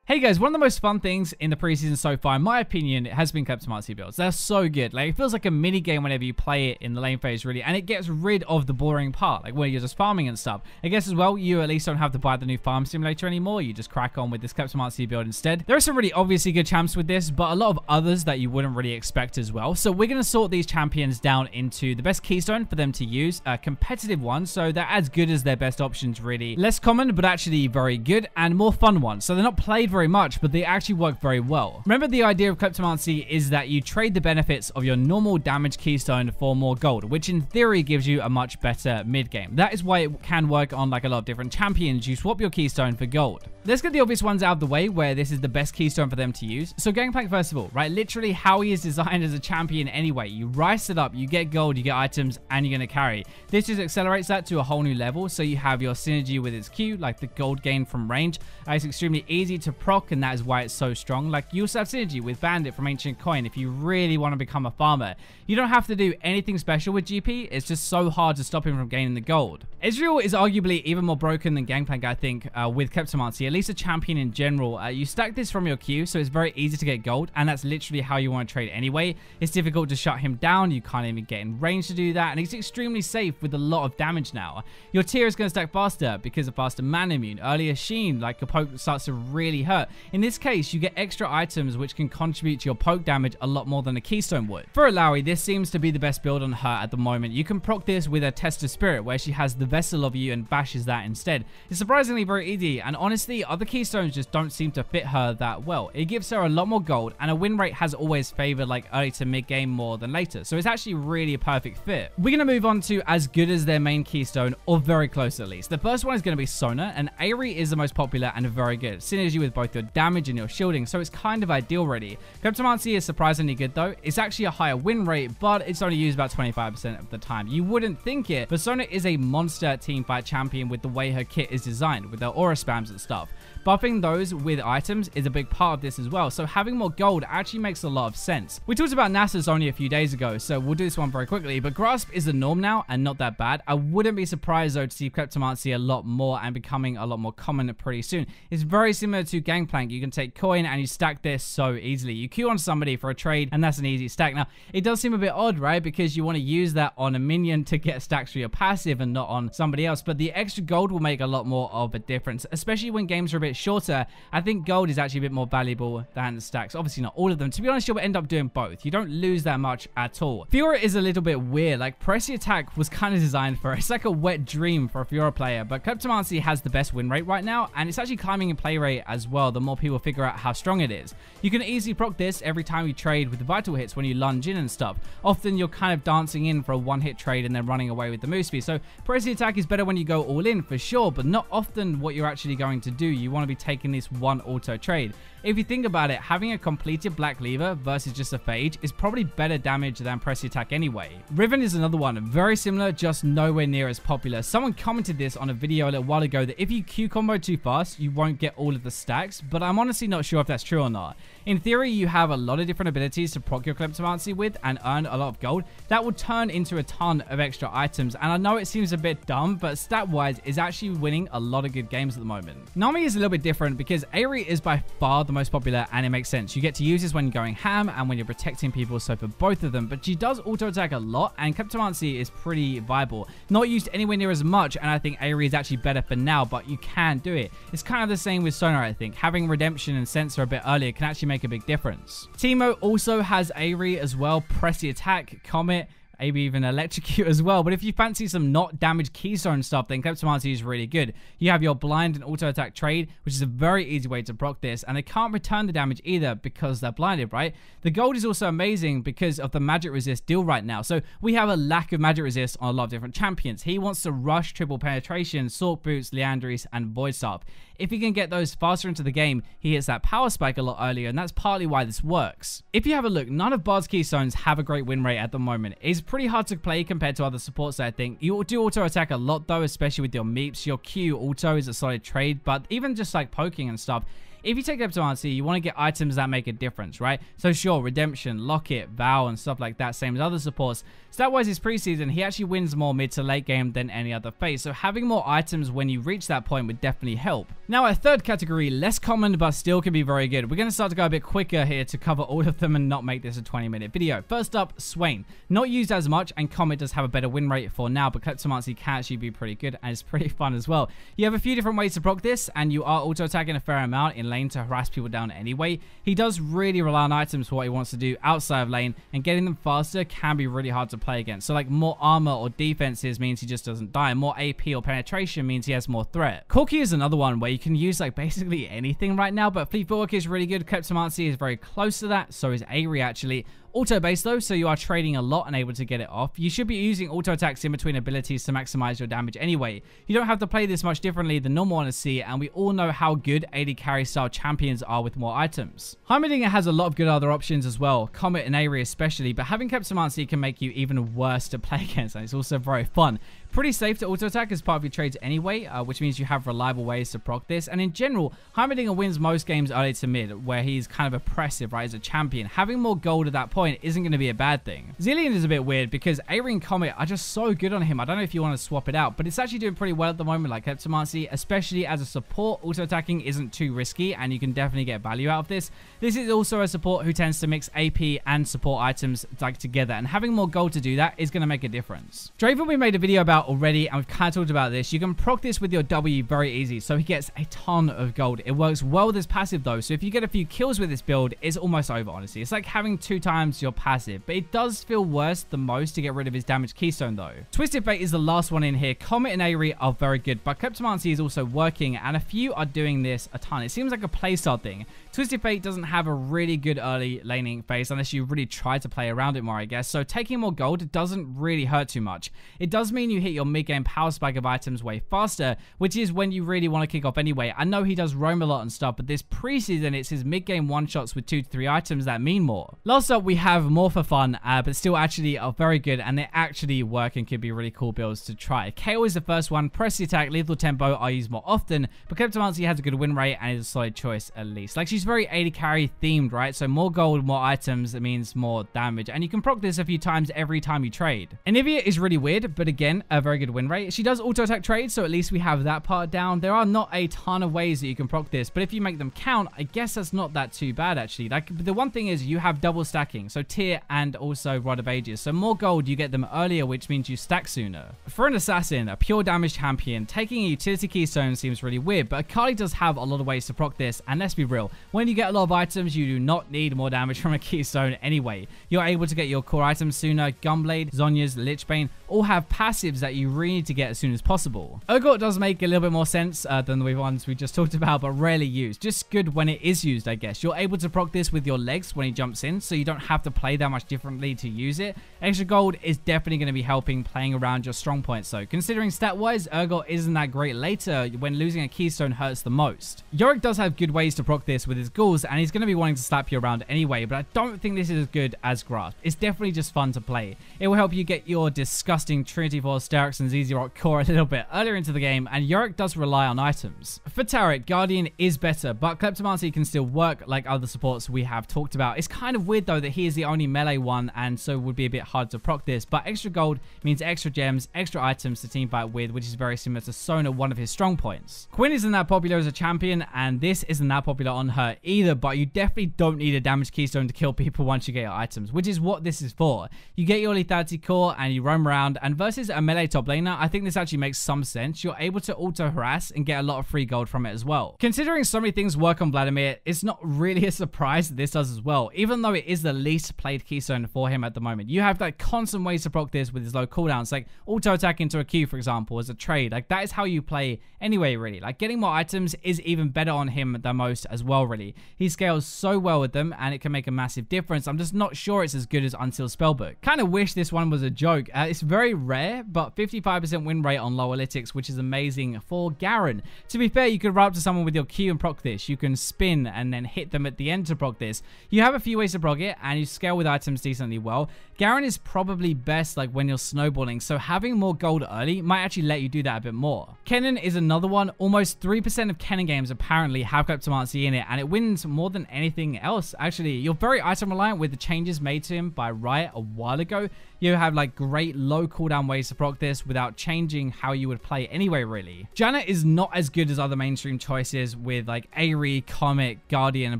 Hey guys, one of the most fun things in the preseason so far, in my opinion, has been KLEPTOMANCY builds. They're so good. Like, it feels like a mini game whenever you play it in the lane phase, really, and it gets rid of the boring part, like when you're just farming and stuff. I guess as well, you at least don't have to buy the new farm simulator anymore. You just crack on with this KLEPTOMANCY build instead. There are some really obviously good champs with this, but a lot of others that you wouldn't really expect as well. So we're going to sort these champions down into the best keystone for them to use, a competitive one, so they're as good as their best options, really. Less common, but actually very good, and more fun ones. So they're not played very much, but they actually work very well. Remember, the idea of KLEPTOMANCY is that you trade the benefits of your normal damage keystone for more gold, which in theory gives you a much better mid game. That is why it can work on like a lot of different champions. You swap your keystone for gold. Let's get the obvious ones out of the way where this is the best keystone for them to use. So Gangplank first of all, right? Literally how he is designed as a champion anyway. You rice it up, you get gold, you get items, and you're going to carry. This just accelerates that to a whole new level. So you have your synergy with its Q, like the gold gain from range. It's extremely easy to proc, and that is why it's so strong. Like, you also have synergy with Bandit from Ancient Coin if you really want to become a farmer. You don't have to do anything special with GP. It's just so hard to stop him from gaining the gold. Ezreal is arguably even more broken than Gangplank, I think, with KLEPTOMANCY, at least a champion in general. You stack this from your Q, so it's very easy to get gold, and that's literally how you want to trade anyway. It's difficult to shut him down. You can't even get in range to do that, and he's extremely safe with a lot of damage now. Your tier is going to stack faster because of faster man immune, earlier sheen, like your poke starts to really hurt. In this case, you get extra items which can contribute to your poke damage a lot more than a keystone would. For Alawi, this seems to be the best build on her at the moment. You can proc this with a Test of Spirit where she has the Vessel of You and bashes that instead. It's surprisingly very easy, and honestly, other keystones just don't seem to fit her that well. It gives her a lot more gold, and a win rate has always favored like early to mid game more than later, so it's actually really a perfect fit. We're going to move on to as good as their main keystone, or very close at least. The first one is going to be Sona, and Aerie is the most popular and very good. Synergy with both your damage and your shielding, so it's kind of ideal really. KLEPTOMANCY is surprisingly good though. It's actually a higher win rate, but it's only used about 25% of the time. You wouldn't think it, but Sona is a monster teamfight champion with the way her kit is designed, with her aura spams and stuff. Buffing those with items is a big part of this as well, so having more gold actually makes a lot of sense. We talked about Nasus only a few days ago, so we'll do this one very quickly, but Grasp is the norm now and not that bad. I wouldn't be surprised though to see KLEPTOMANCY a lot more and becoming a lot more common pretty soon. It's very similar to Gangplank. You can take coin and you stack this so easily. You Q on somebody for a trade and that's an easy stack. Now, it does seem a bit odd, right? Because you want to use that on a minion to get stacks for your passive and not on somebody else, but the extra gold will make a lot more of a difference, especially when games are a bit shorter. I think gold is actually a bit more valuable than stacks. Obviously not all of them. To be honest, you'll end up doing both. You don't lose that much at all. Fiora is a little bit weird. Like, Pressy Attack was kind of designed for it. It's like a wet dream for a Fiora player, but KLEPTOMANCY has the best win rate right now, and it's actually climbing in play rate as well the more people figure out how strong it is. You can easily proc this every time you trade with the vital hits when you lunge in and stuff. Often you're kind of dancing in for a one-hit trade and then running away with the move speed. So Pressy Attack is better when you go all in for sure, but not often what you're actually going to do. You want to be taking this one auto trade. If you think about it, having a completed Black Lever versus just a Phage is probably better damage than Pressy Attack anyway. Riven is another one, very similar, just nowhere near as popular. Someone commented this on a video a little while ago that if you Q combo too fast, you won't get all of the stacks, but I'm honestly not sure if that's true or not. In theory, you have a lot of different abilities to proc your KLEPTOMANCY with and earn a lot of gold. That will turn into a ton of extra items, and I know it seems a bit dumb, but stat-wise, is actually winning a lot of good games at the moment. Nami is a little bit different because Aerie is by far the most popular, and it makes sense. You get to use this when you're going ham and when you're protecting people, so for both of them, but she does auto attack a lot, and KLEPTOMANCY is pretty viable. Not used anywhere near as much, and I think Aerie is actually better for now, but you can do it. It's kind of the same with Sona, I think. Having Redemption and Sensor a bit earlier can actually make a big difference. Temu also has Aerie as well, Pressy Attack, Comet, maybe even Electrocute as well. But if you fancy some not damage keystone stuff, then KLEPTOMANCY is really good. You have your blind and auto attack trade, which is a very easy way to proc this, and they can't return the damage either because they're blinded, right? The gold is also amazing because of the magic resist deal right now. So we have a lack of magic resist on a lot of different champions. He wants to rush triple penetration, Sork Boots, Leandris, and Void Staff. If he can get those faster into the game, he hits that power spike a lot earlier, and that's partly why this works. If you have a look, none of Bard's keystones have a great win rate at the moment. It's pretty hard to play compared to other supports, I think. You do auto attack a lot though, especially with your meeps. Your Q auto is a solid trade, but even just like poking and stuff, if you take Kleptomancy, you want to get items that make a difference, right? So sure, Redemption, Locket, Vow, and stuff like that, same as other supports. Stat-wise, his preseason, he actually wins more mid to late game than any other phase, so having more items when you reach that point would definitely help. Now, our third category, less common but still can be very good. We're going to start to go a bit quicker here to cover all of them and not make this a 20-minute video. First up, Swain. Not used as much, and Comet does have a better win rate for now, but Kleptomancy can actually be pretty good, and it's pretty fun as well. You have a few different ways to proc this, and you are auto-attacking a fair amount in lane to harass people down anyway. He does really rely on items for what he wants to do outside of lane, and getting them faster can be really hard to play against. So like more armor or defenses means he just doesn't die. More AP or penetration means he has more threat. Corki is another one where you can use like basically anything right now, but Fleet Footwork is really good. Kleptomancy is very close to that, so is Aerie actually. Auto base though, so you are trading a lot and able to get it off. You should be using auto attacks in between abilities to maximize your damage anyway. You don't have to play this much differently than normal on a C, and we all know how good AD carry style champions are with more items. Heimerdinger has a lot of good other options as well, Comet and Aerie especially, but having Kleptomancy can make you even worse to play against, and it's also very fun. Pretty safe to auto attack as part of your trades anyway, which means you have reliable ways to proc this. And in general, Heimerdinger wins most games early to mid, where he's kind of oppressive, right, as a champion. Having more gold at that point isn't going to be a bad thing. Zilean is a bit weird because Aerie and Comet are just so good on him. I don't know if you want to swap it out, but it's actually doing pretty well at the moment, like Kleptomancy, especially as a support. Auto attacking isn't too risky, and you can definitely get value out of this. This is also a support who tends to mix AP and support items like together, and having more gold to do that is going to make a difference. Draven we made a video about already, and we've kind of talked about this. You can proc this with your W very easy, so he gets a ton of gold. It works well with his passive though, so if you get a few kills with this build, it's almost over, honestly. It's like having 2 times your passive, but it does feel worse the most to get rid of his damage keystone though. Twisted Fate is the last one in here. Comet and Aerie are very good, but Kleptomancy is also working, and a few are doing this a ton. It seems like a playstyle thing. Twisted Fate doesn't have a really good early laning phase unless you really try to play around it more, I guess, so taking more gold doesn't really hurt too much. It does mean you hit your mid-game power spike of items way faster, which is when you really want to kick off anyway. I know he does roam a lot and stuff, but this preseason, it's his mid-game one-shots with 2 to 3 items that mean more. Last up, we have more for fun, but still actually are very good, and they actually work and could be really cool builds to try. KO is the first one. Press the attack, lethal tempo are used more often, but Kleptomancy has a good win rate and is a solid choice at least. Like, she's very AD carry themed, right? So more gold, more items, it means more damage, and you can proc this a few times every time you trade. Anivia is really weird, but again, a very good win rate. She does auto attack trades, so at least we have that part down. There are not a ton of ways that you can proc this, but if you make them count, I guess that's not that too bad actually. Like, the one thing is you have double stacking, so tier and also Rod of Ages, so more gold you get them earlier, which means you stack sooner. For an assassin, a pure damage champion, taking a utility keystone seems really weird, but Akali does have a lot of ways to proc this, and let's be real, when you get a lot of items, you do not need more damage from a keystone anyway. You're able to get your core items sooner. Gunblade, Zhonya's, Lichbane all have passives that you really need to get as soon as possible. Urgot does make a little bit more sense than the ones we just talked about, but rarely used. Just good when it is used, I guess. You're able to proc this with your legs when he jumps in, so you don't have to play that much differently to use it. Extra gold is definitely going to be helping playing around your strong points, though. Considering stat-wise, Urgot isn't that great later when losing a keystone hurts the most. Yorick does have good ways to proc this with his ghouls, and he's going to be wanting to slap you around anyway, but I don't think this is as good as Grasp. It's definitely just fun to play. It will help you get your disgusting Trinity Force, Sterak's, and ZZ Rock core a little bit earlier into the game, and Yorick does rely on items. For Taric, Guardian is better, but Kleptomancy can still work like other supports we have talked about. It's kind of weird though that he is the only melee one, and so would be a bit hard to proc this, but extra gold means extra gems, extra items to teamfight with, which is very similar to Sona, one of his strong points. Quinn isn't that popular as a champion, and this isn't that popular on her either, but you definitely don't need a damage keystone to kill people once you get your items, which is what this is for. You get your lethality core and you roam around, and versus a melee top laner, I think this actually makes some sense. You're able to auto harass and get a lot of free gold from it as well. Considering so many things work on Vladimir, it's not really a surprise that this does as well, even though it is the least played keystone for him at the moment. You have like constant ways to proc this with his low cooldowns, like auto attack into a Q, for example, as a trade. Like, that is how you play anyway, really. Like, getting more items is even better on him than most as well, really. He scales so well with them, and it can make a massive difference. I'm just not sure it's as good as Unsealed Spellbook. Kind of wish this one was a joke. It's very rare, but 55% win rate on low analytics, which is amazing for Garen. To be fair, you could run up to someone with your Q and proc this. You can spin and then hit them at the end to proc this. You have a few ways to proc it, and you scale with items decently well. Garen is probably best like when you're snowballing, so having more gold early might actually let you do that a bit more. Kennen is another one. Almost 3% of Kennen games apparently have Kleptomancy in it, and it wins more than anything else. Actually, you're very item reliant with the changes made to him by Riot a while ago. You have like great low cooldown ways to proc this without changing how you would play anyway, really. Janna is not as good as other mainstream choices with like Aerie, Comet, Guardian,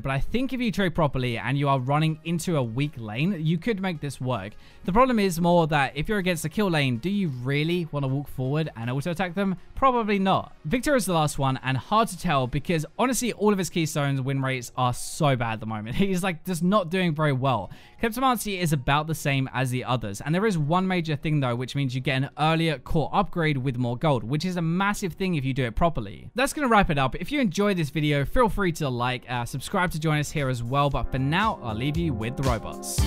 but I think if you trade properly and you are running into a weak lane, you could make this work. The problem is more that if you're against a kill lane, do you really want to walk forward and auto attack them? Probably not. Victor is the last one, and hard to tell because honestly all of his keystones win rates are so bad at the moment. He's like just not doing very well. Kleptomancy is about the same as the others, and there is one major thing though, which means you get an earlier core upgrade with more gold, which is a massive thing if you do it properly. That's gonna wrap it up. If you enjoyed this video, feel free to like, subscribe to join us here as well, but for now I'll leave you with the robots.